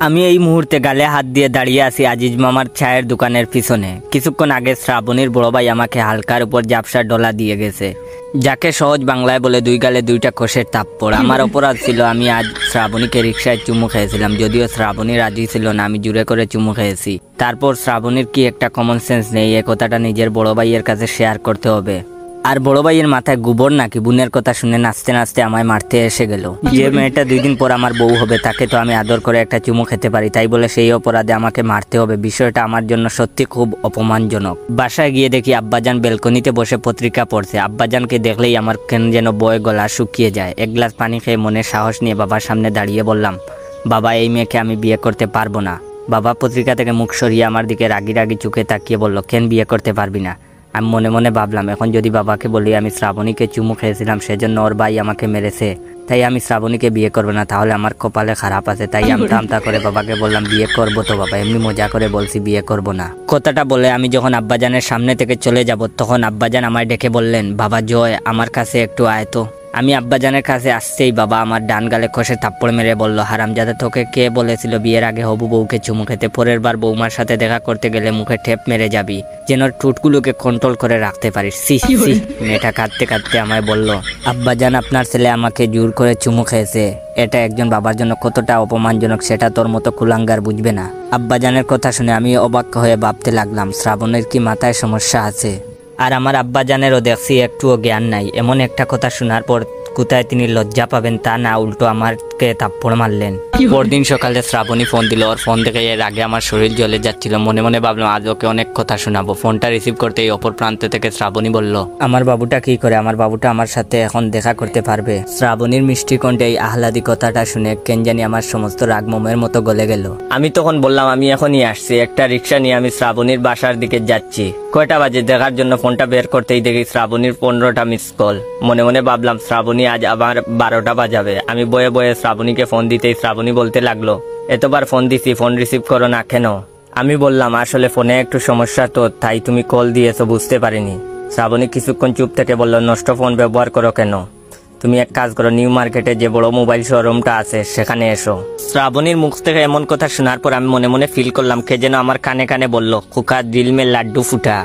আমি এই মুহূর্তে গালে হাত দিয়ে দাঁড়িয়ে আছি আজিজ মামার চায়ের দোকানের পিছনে। কিছুক্ষণ আগে শ্রাবণীর বড় ভাই আমাকে হালকার উপর ঝাপসা ডলা দিয়ে গেছে, যাকে সহজ বাংলায় বলে দুই গালে দুইটা কোষের থাপ্পড়। আমার অপরাধ ছিল, আমি আজ শ্রাবণীকে রিক্সায় চুমু খেয়েছিলাম, যদিও শ্রাবণী রাজি ছিল না, আমি জোরে করে চুমু খেয়েছি। তারপর শ্রাবণীর কি একটা কমন সেন্স নেই, এ কথাটা নিজের বড় ভাইয়ের কাছে শেয়ার করতে হবে। আর বড় ভাইয়ের মাথায় গোবর নাকি, বোনের কথা শুনে নাচতে নাচতে আমায় মারতে এসে গেল। যে মেয়েটা 2 দিন পর আমার বউ হবে তাকে তো আমি আদর করে একটা চুমু খেতে পারি, তাই বলে সেই অপরাধে আমাকে মারতে হবে। বিষয়টা আমার জন্য সত্যি খুব অপমানজনক। বাসায় গিয়ে দেখি আব্বাজান ব্যালকনিতে বসে পত্রিকা পড়ছে। আব্বাজানকে দেখলেই আমার কেন যেন বয়ে গলা শুকিয়ে যায়। এক গ্লাস পানি খেয়ে মনে সাহস নিয়ে বাবার সামনে দাঁড়িয়ে বললাম, বাবা এই মেয়েকে আমি বিয়ে করতে পারবো না। বাবা পত্রিকা থেকে মুখ সরিয়ে আমার দিকে রাগি রাগি চোখে তাকিয়ে বলল, কেন বিয়ে করতে পারবি না? আমি মনে মনে ভাবলাম, এখন যদি বাবাকে বলি আমি শ্রাবণীকে চুমু খেয়েছিলাম সেজন্য ওর ভাই আমাকে মেরেছে, তাই আমি শ্রাবণীকে বিয়ে করবো না, তাহলে আমার কপালে খারাপ আছে। তাই আমতা আমতা করে বাবাকে বললাম, বিয়ে করবো তো বাবা, এমনি মজা করে বলছি বিয়ে করবো না। কথাটা বলে আমি যখন আব্বাজানের সামনে থেকে চলে যাব তখন আব্বাজান আমায় ডেকে বললেন, বাবা জয় আমার কাছে একটু আয় তো। আমি আব্বাজানের কাছে আসতেই বাবা আমার ডান গালে কষে থাপ্পড় মেরে বলল, হারামজাদা তোকে কে বলেছিল বিয়ের আগে হবু বউকে চুমু খেতে? পরের বার বৌমার সাথে দেখা করতে গেলে মুখে ঠেপ মেরে যাবি, যেন ঠোঁটগুলোকে কন্ট্রোল করে রাখতে পারিস। সি সি। মেয়েটা কাঁদতে কাঁদতে আমায় বলল, আব্বাজান আপনার ছেলে আমাকে জোর করে চুমু খেয়েছে, এটা একজন বাবার জন্য কতটা অপমানজনক সেটা তোর মতো কুলাঙ্গার বুঝবে না। আব্বাজানের কথা শুনে আমি অবাক হয়ে ভাবতে লাগলাম, শ্রাবণের কি মাথায় সমস্যা আছে? আর আমার আব্বাজানেরও দেখছি একটুও জ্ঞান নাই। এমন একটা কথা শোনার পর কোথায় তিনি লজ্জা পাবেন তা না, উল্টো আমাকে থাপ্পড় মারলেন। পরদিন সকালে শ্রাবণী ফোন দিল। ওর ফোন দেখে এর আগে আমার শরীর জ্বলে যাচ্ছিল। মনে মনে ভাবলাম আজ ওকে অনেক কথা শোনাবো। ফোনটা রিসিভ করতেই অপর প্রান্ত থেকে শ্রাবণী বলল, আমার বাবুটা কি করে? আমার বাবুটা আমার সাথে এখন দেখা করতে পারবে? শ্রাবণীর মিষ্টি কণ্ঠে এই আহ্লাদি কথাটা শুনে কেন জানি আমার সমস্ত রাগ মোমের মতো গলে গেল। আমি তখন বললাম, আমি এখনই আসছি, একটা রিক্সা নিয়ে আমি শ্রাবণীর বাসার দিকে যাচ্ছি। কয়টা বাজে দেখার জন্য ফোনটা বের করতেই দেখি শ্রাবণীর 15টা মিস কল। মনে মনে ভাবলাম শ্রাবণী আজ আবার 12টা বাজাবে। আমি বয়ে বয়ে শ্রাবণীকে ফোন দিতেই শ্রাবণী বলতে লাগলো, এতবার ফোন দিছি, ফোন রিসিভ করো না কেন? আমি বললাম, আসলে ফোনে একটু সমস্যা তো, তাই তুমি কল দিয়েছো বুঝতে পারিনি। শ্রাবণী কিছুক্ষণ চুপ থেকে বলল, নষ্ট ফোন ব্যবহার করো কেন? তুমি এক কাজ করো, নিউ মার্কেটে যে বড় মোবাইল শোরুমটা আছে সেখানে এসো। শ্রাবণীর মুখ থেকে এমন কথা শোনার পর আমি মনে মনে ফিল করলাম কে যেন আমার কানে কানে বলল, খোকা দিল মে লাড্ডু ফুটা।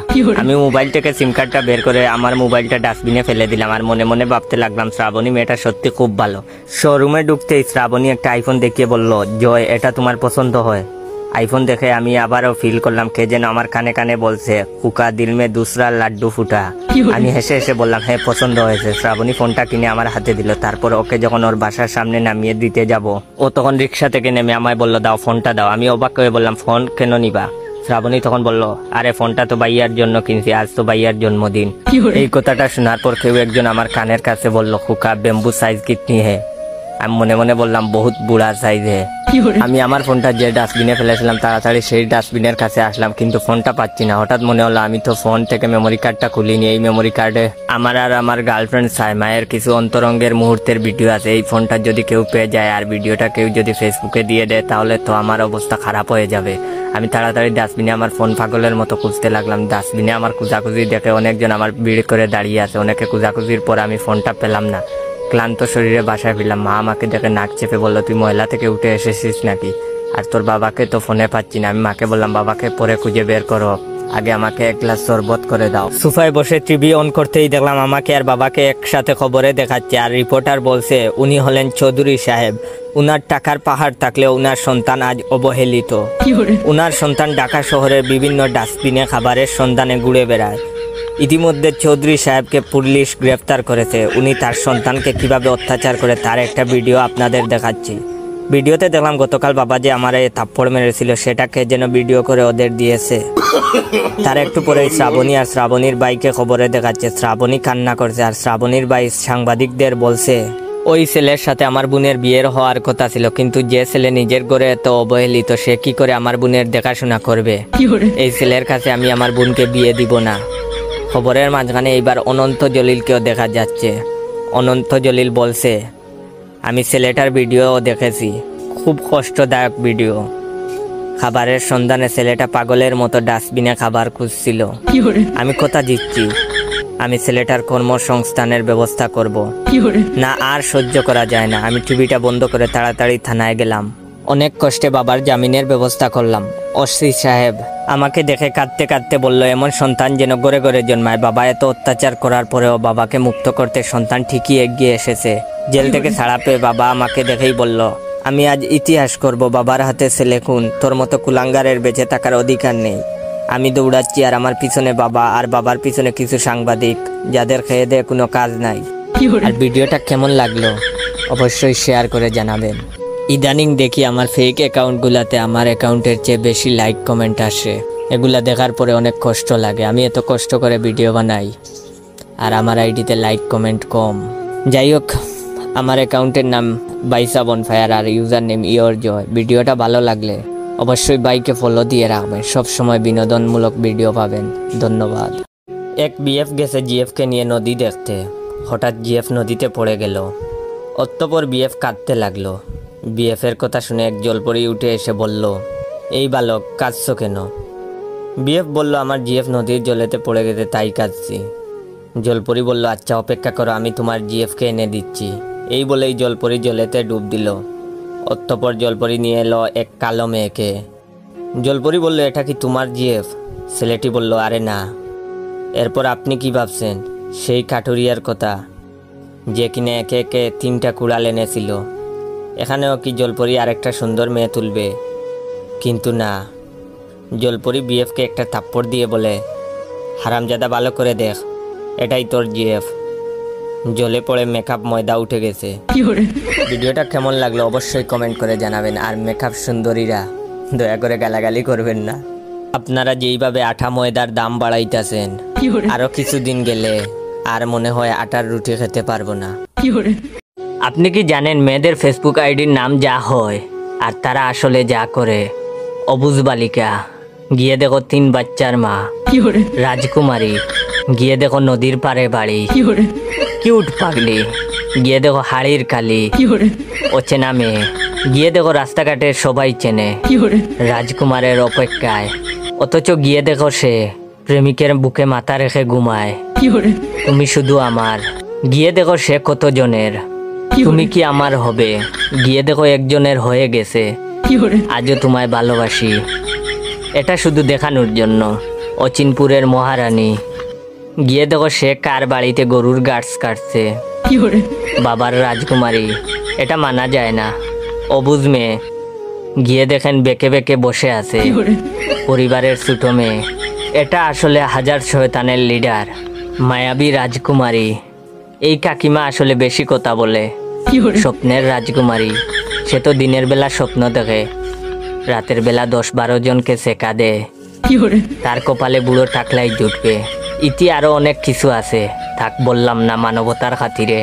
আমি মোবাইল থেকে সিম কার্ডটা বের করে আমার মোবাইলটা ডাস্টবিনে ফেলে দিলাম। আর মনে মনে ভাবতে লাগলাম, শ্রাবণী মেয়েটা সত্যি খুব ভালো। শোরুমে ঢুকতেই শ্রাবণী একটা আইফোন দেখিয়ে বলল, জয় এটা তোমার পছন্দ হয়? আইফোন দেখে আমি আবারও ফিল করলাম কে যেন আমার কানে কানে বলছে, কুকা দিল মে দুসরা লাড্ডু ফুটা। আমি হেসে হেসে বললাম, হ্যাঁ পছন্দ হয়েছে। শ্রাবণী ফোনটা কিনে আমার হাতে দিল। তারপর ওকে যখন ওর বাসার সামনে নামিয়ে দিতে যাব, ও তখন রিক্সা থেকে নেমে আমায় বলল, দাও ফোনটা দাও। আমি অবাক হয়ে বললাম, ফোন কেন নিবা? শ্রাবণী তখন বলল, আরে ফোনটা তো ভাইয়ার জন্য কিনছি, আজ তো ভাইয়ার জন্মদিন। এই কথাটা শোনার পর কেউ একজন আমার কানের কাছে বলল, কুকা বেম্বু সাইজ কিতনি হে? আমি মনে মনে বললাম, বহুত বুড়া সাইজ হে। আমি আমার ফোনটা যে ডাস্টবিনে ফেলেছিলাম তাড়াতাড়ি সেই ডাস্টবিনের কাছে আসলাম, কিন্তু ফোনটা পাচ্ছি না। হঠাৎ মনে হলো আমি তো ফোন থেকে মেমোরি কার্ডটা খুলিনি। এই মেমোরি কার্ডে আমার আর আমার গার্লফ্রেন্ড সাইমায়ের কিছু অন্তরঙ্গের মুহূর্তের ভিডিও আছে। এই ফোনটা যদি কেউ পেয়ে যায় আর ভিডিওটা কেউ যদি ফেসবুকে দিয়ে দেয় তাহলে তো আমার অবস্থা খারাপ হয়ে যাবে। আমি তাড়াতাড়ি ডাস্টবিনে আমার ফোন পাগলের মতো খুঁজতে লাগলাম। ডাস্টবিনে আমার খুঁজাখুঁজি দেখে অনেকজন আমার ভিড় করে দাঁড়িয়ে আছে। অনেকে খুঁজাখুঁজির পর আমি ফোনটা পেলাম না। ক্লান্ত শরীরে বাসায় ফিরলাম। মা আমাকে দেখে নাক চেপে বললো, তুই ময়লা থেকে উঠে এসেছিস নাকি? আর তোর বাবাকে তো ফোনে পাচ্ছি না। আমি মাকে বললাম, বাবাকে পরে খুঁজে বের করো, আগে আমাকে এক গ্লাস শরবত করে দাও। সোফায় বসে টিভি অন করতেই দেখলাম আমাকে আর বাবাকে একসাথে খবরে দেখাচ্ছে। আর রিপোর্টার বলছে উনি হলেন চৌধুরী সাহেব। উনার টাকার পাহাড় থাকলেও উনার সন্তান আজ অবহেলিত। উনার সন্তান ঢাকা শহরের বিভিন্ন ডাস্টবিনে খাবারের সন্ধানে ঘুরে বেড়ায়। ইতিমধ্যে চৌধুরী সাহেবকে পুলিশ গ্রেফতার করেছে। উনি তার সন্তানকে কিভাবে অত্যাচার করে তার একটা ভিডিও আপনাদের দেখাচ্ছি। ভিডিওতে দেখলাম গতকাল বাবা যে আমার থাপ্পড় মেরেছিল সেটাকে যেন ভিডিও করে ওদের দিয়েছে। তার একটু পরেই শ্রাবণী আর শ্রাবণীর ভাইকে খবরে দেখাচ্ছে। শ্রাবণী কান্না করছে আর শ্রাবণীর ভাই সাংবাদিকদের বলছে, ওই ছেলের সাথে আমার বোনের বিয়ের হওয়ার কথা ছিল, কিন্তু যে ছেলে নিজের ঘরে এত অবহেলিত সে কি করে আমার বোনের দেখাশোনা করবে? এই ছেলের কাছে আমি আমার বোনকে বিয়ে দিব না। খবরের মাঝখানে এইবার অনন্ত জলিলকেও দেখা যাচ্ছে। অনন্ত জলিল বলছে, আমি ছেলেটার ভিডিও দেখেছি, খুব কষ্টদায়ক ভিডিও। খাবারের সন্ধানে ছেলেটা পাগলের মতো ডাস্টবিনে খাবার খুঁজছিল। আমি কথা দিচ্ছি, আমি ছেলেটার কর্মসংস্থানের ব্যবস্থা করব। না আর সহ্য করা যায় না। আমি টিভিটা বন্ধ করে তাড়াতাড়ি থানায় গেলাম। অনেক কষ্টে বাবার জামিনের ব্যবস্থা করলাম। ওসি সাহেব আমাকে দেখে কাঁদতে কাঁদতে বলল, এমন সন্তান যেন ঘরে ঘরে জন্মায়। বাবা এত অত্যাচার করার পরেও বাবাকে মুক্ত করতে সন্তান ঠিকই এগিয়ে এসেছে। জেল থেকে ছাড়া পেয়ে বাবা আমাকে দেখেই বলল, আমি আজ ইতিহাস করব। বাবার হাতে ছেলে খুন, তোর মতো কুলাঙ্গারের বেঁচে থাকার অধিকার নেই। আমি দৌড়াচ্ছি আর আমার পিছনে বাবা, আর বাবার পিছনে কিছু সাংবাদিক যাদের খেয়ে দেয়ে কোনো কাজ নাই। আর ভিডিওটা কেমন লাগলো অবশ্যই শেয়ার করে জানাবেন। ইদানিং দেখি আমার ফেক অ্যাকাউন্টগুলোতে আমার অ্যাকাউন্টের চেয়ে বেশি লাইক কমেন্ট আসে। এগুলা দেখার পরে অনেক কষ্ট লাগে। আমি এত কষ্ট করে ভিডিও বানাই আর আমার আইডিতে লাইক কমেন্ট কম। যাই হোক, আমার অ্যাকাউন্টের নাম বাইসা বনফায়ার আর ইউজার নেম ইয়োর জয়। ভিডিওটা ভালো লাগলে অবশ্যই বাইকে ফলো দিয়ে রাখবেন। সবসময় বিনোদনমূলক ভিডিও পাবেন। ধন্যবাদ। এক বিএফ গেছে জিএফকে নিয়ে নদী দেখতে। হঠাৎ জিএফ নদীতে পড়ে গেল। অতঃপর বিএফ কাঁদতে লাগলো। বিএফের কথা শুনে এক জলপরি উঠে এসে বলল, এই বালক কাঁদছো কেন? বিএফ বলল, আমার জিএফ নদীর জলেতে পড়ে গেছে তাই কাঁদছি। জলপরি বলল, আচ্ছা অপেক্ষা করো, আমি তোমার জিএফকে এনে দিচ্ছি। এই বলেই জলপরি জলেতে ডুব দিল। অতঃপর জলপরি নিয়ে এলো এক কালো মেয়েকে। জলপরি বলল, এটা কি তোমার জিএফ? ছেলেটি বলল, আরে না। এরপর আপনি কি ভাবছেন? সেই কাঠুরিয়ার কথা যে কিনে একে একে 3টা কুড়াল এনেছিল। এখানেও কি জলপরি আরেকটা সুন্দর মেয়ে তুলবে? কিন্তু না। জলপরি বিএফকে একটা থাপ্পড় দিয়ে বলে, হারামজাদা ভালো করে দেখ, এটাই তোর জিএফ। জলে পড়ে মেকআপ ময়দা উঠে গেছে। ভিডিওটা কেমন লাগলো অবশ্যই কমেন্ট করে জানাবেন। আর মেকআপ সুন্দরীরা দয়া করে গালাগালি করবেন না। আপনারা যেইভাবে আটা ময়দার দাম বাড়াইতেছেন, আরো কিছুদিন গেলে আর মনে হয় আটার রুটি খেতে পারবো না। আপনি কি জানেন মেয়েদের ফেসবুক আইডির নাম যা হয় আর তারা আসলে যা করে? অবুজ বালিকা গিয়ে দেখো 3 বাচ্চার মা। রাজকুমারী গিয়ে দেখো নদীর পাড়ে বাড়ি। কিউট পাগলি গিয়ে দেখো হাড়ির কালি। অচেনা মেয়ে গিয়ে দেখো রাস্তাঘাটে সবাই চেনে। রাজকুমারের অপেক্ষায়, অথচ গিয়ে দেখো সে প্রেমিকের বুকে মাথা রেখে ঘুমায়। তুমি শুধু আমার গিয়ে দেখো সে কতজনের। তুমি কি আমার হবে? গিয়ে দেখো একজনের হয়ে গেছে। আজও তোমায় ভালোবাসি। এটা শুধু দেখানোর জন্য। অচিনপুরের মহারানী গিয়ে দেখো সে কার বাড়িতে গরুর গাছ কাটছে। বাবার রাজকুমারী, এটা মানা যায় না। অবুঝ মেয়ে গিয়ে দেখেন বেঁকে বেঁকে বসে আছে। পরিবারের ছোট মেয়ে, এটা আসলে হাজার শয়তানের লিডার মায়াবী রাজকুমারী। এই কাকিমা আসলে বেশি কথা বলে। স্বপ্নের রাজকুমারী, সে তো দিনের বেলা স্বপ্ন দেখে, রাতের বেলা 10-12 জনকে সেকা দেয়। তার কপালে বুড়ো টাকলাই জুটবে। ইতি আরো অনেক কিছু আছে, থাক বললাম না মানবতার খাতিরে।